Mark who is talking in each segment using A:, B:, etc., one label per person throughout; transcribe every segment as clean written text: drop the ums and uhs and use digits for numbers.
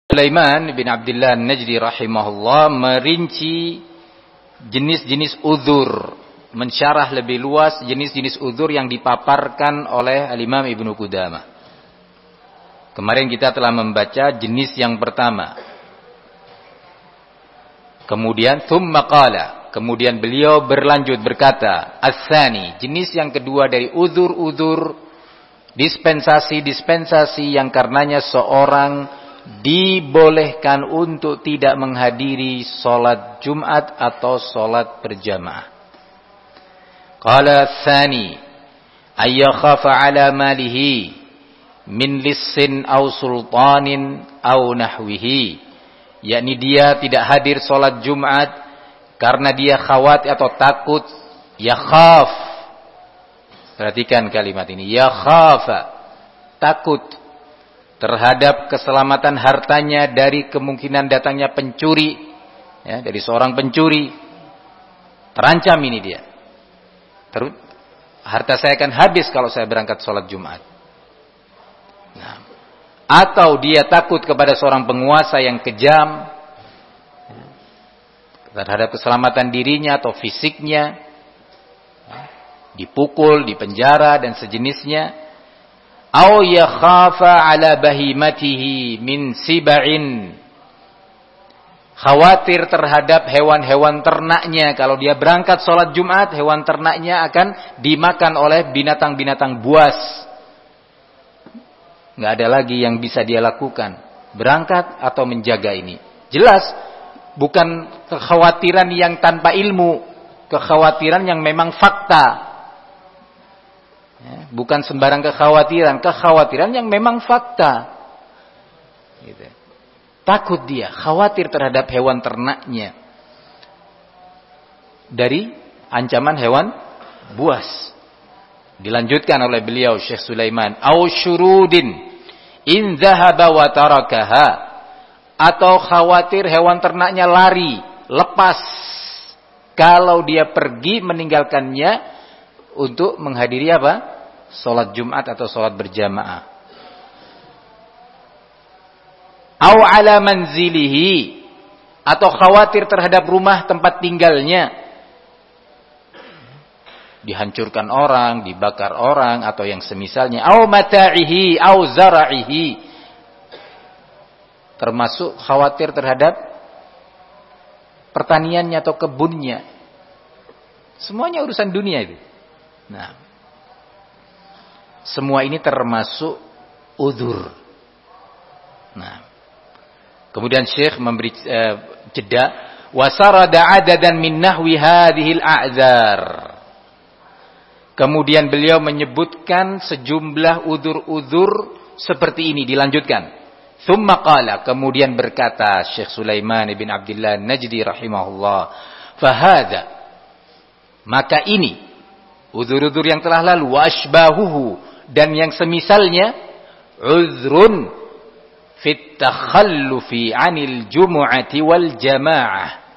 A: Sulaiman bin Abdullah Najdi rahimahullah merinci jenis-jenis uzur, mensyarah lebih luas jenis-jenis uzur yang dipaparkan oleh Al-Imam Ibnu Qudamah. Kemarin kita telah membaca jenis yang pertama. Kemudian thumma qala, kemudian beliau berlanjut berkata, as-tsani, jenis yang kedua dari uzur-uzur, dispensasi-dispensasi yang karenanya seorang dibolehkan untuk tidak menghadiri sholat Jumat atau sholat berjamaah. Qala tsani ayyakhafa ala malihi min lissin aw sultanin aw nahwihi, yakni dia tidak hadir sholat Jumat karena dia khawatir atau takut, yakhaf. Perhatikan kalimat ini, yakhafa, takut terhadap keselamatan hartanya dari kemungkinan datangnya pencuri, ya, dari seorang pencuri. Terancam ini dia. Harta saya akan habis kalau saya berangkat sholat Jumat. Nah, atau dia takut kepada seorang penguasa yang kejam terhadap keselamatan dirinya atau fisiknya, dipukul, dipenjara dan sejenisnya. Au yakhafa ala bahimatihi min siba'in, khawatir terhadap hewan-hewan ternaknya. Kalau dia berangkat sholat Jumat, hewan ternaknya akan dimakan oleh binatang-binatang buas. Nggak ada lagi yang bisa dia lakukan, berangkat atau menjaga ini. Jelas bukan kekhawatiran yang tanpa ilmu, kekhawatiran yang memang fakta. Ya, bukan sembarang kekhawatiran yang memang fakta. Gitu. Takut dia, khawatir terhadap hewan ternaknya dari ancaman hewan buas. Dilanjutkan oleh beliau Syekh Sulaiman, au syurudin in dhahaba wa tarakaha, atau khawatir hewan ternaknya lari, lepas kalau dia pergi meninggalkannya untuk menghadiri apa? Salat Jumat atau salat berjamaah. Au ala manzilihi, atau khawatir terhadap rumah tempat tinggalnya, dihancurkan orang, dibakar orang atau yang semisalnya. Au mata'ihi au zara'ihi, termasuk khawatir terhadap pertaniannya atau kebunnya. Semuanya urusan dunia itu. Nah, semua ini termasuk uzur. Nah, kemudian Syekh memberi jeda, wasarada adadan min nahwi hadhil a'dzar. Kemudian beliau menyebutkan sejumlah uzur-uzur seperti ini, dilanjutkan. Tsumma qala, kemudian berkata Syekh Sulaiman bin Abdullah Najdi rahimahullah, fahadha, maka ini uzur-uzur yang telah lalu, wa asbahuhu, dan yang semisalnya, uzrun fit takhallufi 'anil jumu'ati wal jamaah,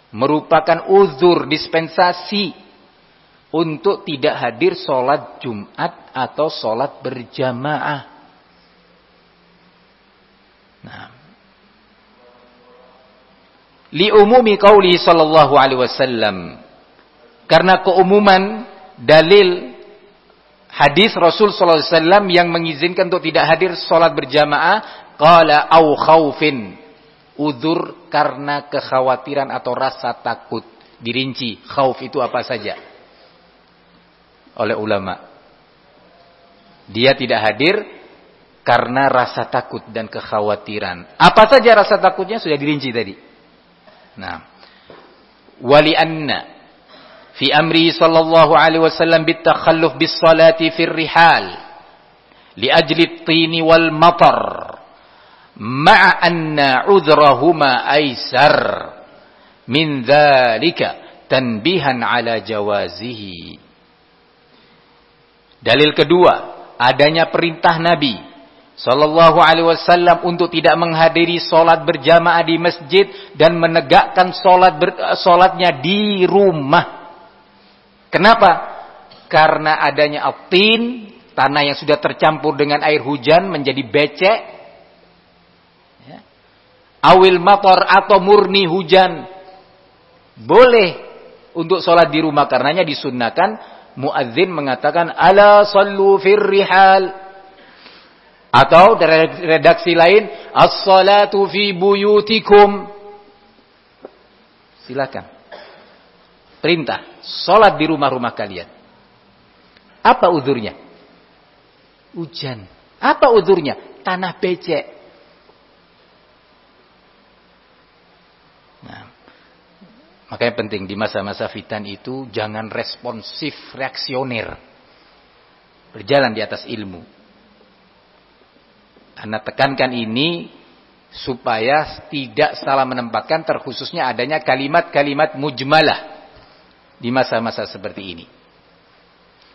A: merupakan uzur, dispensasi untuk tidak hadir salat Jumat atau salat berjamaah. Nah, li umumi qauli sallallahu alaihi wasallam, karena keumuman dalil hadis Rasul sallallahu alaihi wasallam yang mengizinkan untuk tidak hadir salat berjamaah, qala au khaufin, uzur karena kekhawatiran atau rasa takut. Dirinci khauf itu apa saja oleh ulama. Dia tidak hadir karena rasa takut dan kekhawatiran. Apa saja rasa takutnya sudah dirinci tadi. Nah, wali anna fi amri sallallahu alaihi wasallam bit takhalluf bis salati fir rihal li ajli at-tin wal matar, ma'a anna udhrahuma aisar min dzalika tanbihan ala jawazihi. Dalil kedua, adanya perintah Nabi sallallahu alaihi wasallam untuk tidak menghadiri salat berjamaah di masjid dan menegakkan salatnya di rumah. Kenapa? Karena adanya at-tin, tanah yang sudah tercampur dengan air hujan menjadi becek. Ya. awil matar atau murni hujan, boleh untuk sholat di rumah. Karenanya disunnahkan muadzin mengatakan ala sallu fir rihal, atau dari redaksi lain as-salatu fi buyutikum. Silakan. Perintah sholat di rumah-rumah kalian. Apa uzurnya? Hujan. Apa uzurnya? Tanah becek. Nah, makanya penting di masa-masa fitan itu jangan responsif, reaksioner. Berjalan di atas ilmu. Anda tekankan ini supaya tidak salah menempatkan, terkhususnya adanya kalimat-kalimat mujmalah di masa-masa seperti ini.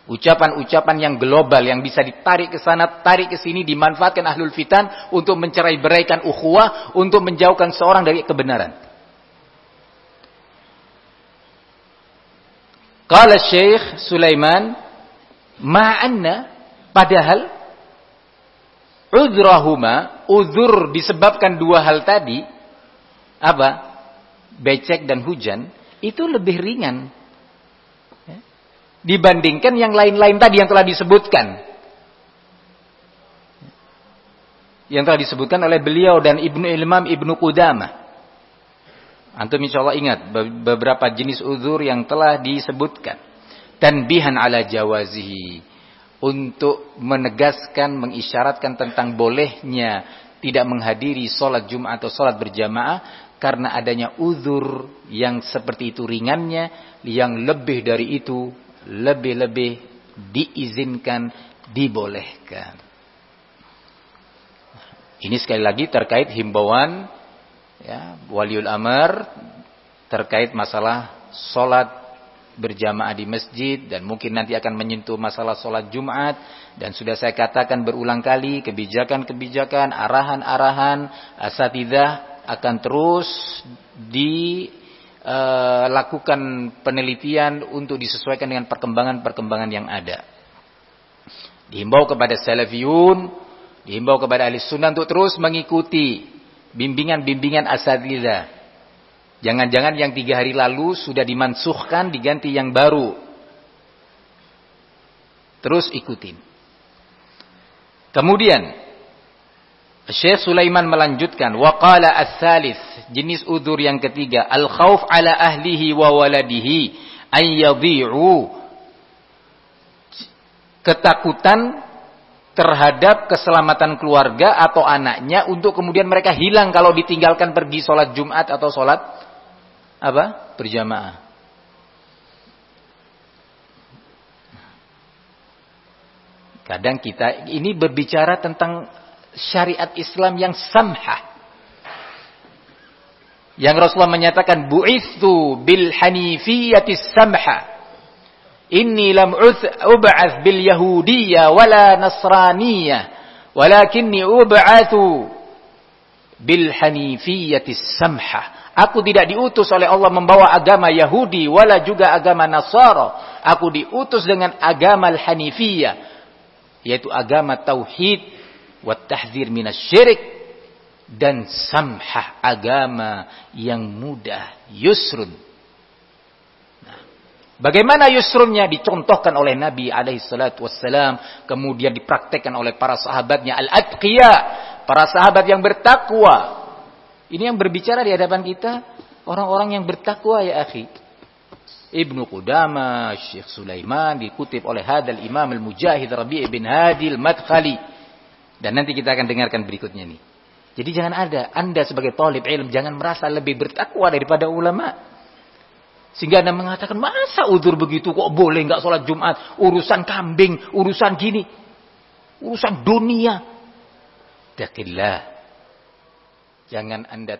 A: Ucapan-ucapan yang global yang bisa ditarik ke sana, tarik ke sini, dimanfaatkan ahlul fitan untuk mencerai-beraikan ukhuwah, untuk menjauhkan seorang dari kebenaran. Qala Syekh Sulaiman, ma'anna, padahal uzrahuma, uzur disebabkan dua hal tadi, apa? Becek dan hujan, itu lebih ringan dibandingkan yang lain-lain tadi yang telah disebutkan. Yang telah disebutkan oleh beliau dan Imam Ibnu Qudamah. Antum insyaallah ingat beberapa jenis uzur yang telah disebutkan. Tanbihan ala jawazihi, untuk menegaskan, mengisyaratkan tentang bolehnya tidak menghadiri sholat Jumat atau sholat berjamaah karena adanya uzur yang seperti itu ringannya, yang lebih dari itu lebih-lebih diizinkan, dibolehkan. Ini sekali lagi terkait himbauan ya, waliul amr terkait masalah sholat berjamaah di masjid, dan mungkin nanti akan menyentuh masalah sholat Jumat. Dan sudah saya katakan berulang kali, kebijakan-kebijakan, arahan-arahan asatidzah akan terus lakukan penelitian untuk disesuaikan dengan perkembangan-perkembangan yang ada. Dihimbau kepada salafiyun, dihimbau kepada ahli sunnah untuk terus mengikuti bimbingan-bimbingan asatidzah. Jangan-jangan yang 3 hari lalu sudah dimansuhkan, diganti yang baru. Terus ikutin. Kemudian Syekh Sulaiman melanjutkan, wa qala ats-tsalits, jenis udzur yang ketiga, al-khauf ala ahlihi wa waladihi an yadhi'u, ketakutan terhadap keselamatan keluarga atau anaknya untuk kemudian mereka hilang kalau ditinggalkan pergi sholat Jumat atau sholat apa? Berjamaah. Kadang kita ini berbicara tentang syariat Islam yang samhah. Yang Rasulullah menyatakan, bu'ithu bil hanifiyatis samha. Inni lam ub'ath bil yahudiyya wala nasraniyah, walakinni ub'athu bil hanifiyatis samha. Aku tidak diutus oleh Allah membawa agama Yahudi wala juga agama Nasara. Aku diutus dengan agama al-hanifiyah, yaitu agama tauhid wa tahdzir minasyirik, dan samhah, agama yang mudah, yusrun. Nah, bagaimana yusrunnya dicontohkan oleh Nabi alaihi salatu wassalam, kemudian dipraktekkan oleh para sahabatnya al-atqiya, para sahabat yang bertakwa. Ini yang berbicara di hadapan kita orang-orang yang bertakwa ya akhi. Ibnu Qudamah, Syekh Sulaiman, dikutip oleh hadal Imam al-Mujahid Rabi' bin Hadi al-Madkhali. Dan nanti kita akan dengarkan berikutnya nih. Jadi jangan ada, Anda sebagai talib ilm jangan merasa lebih bertakwa daripada ulama. Sehingga Anda mengatakan, masa uzur begitu kok boleh enggak sholat Jumat, urusan kambing, urusan gini, urusan dunia. Taqillah. Jangan Anda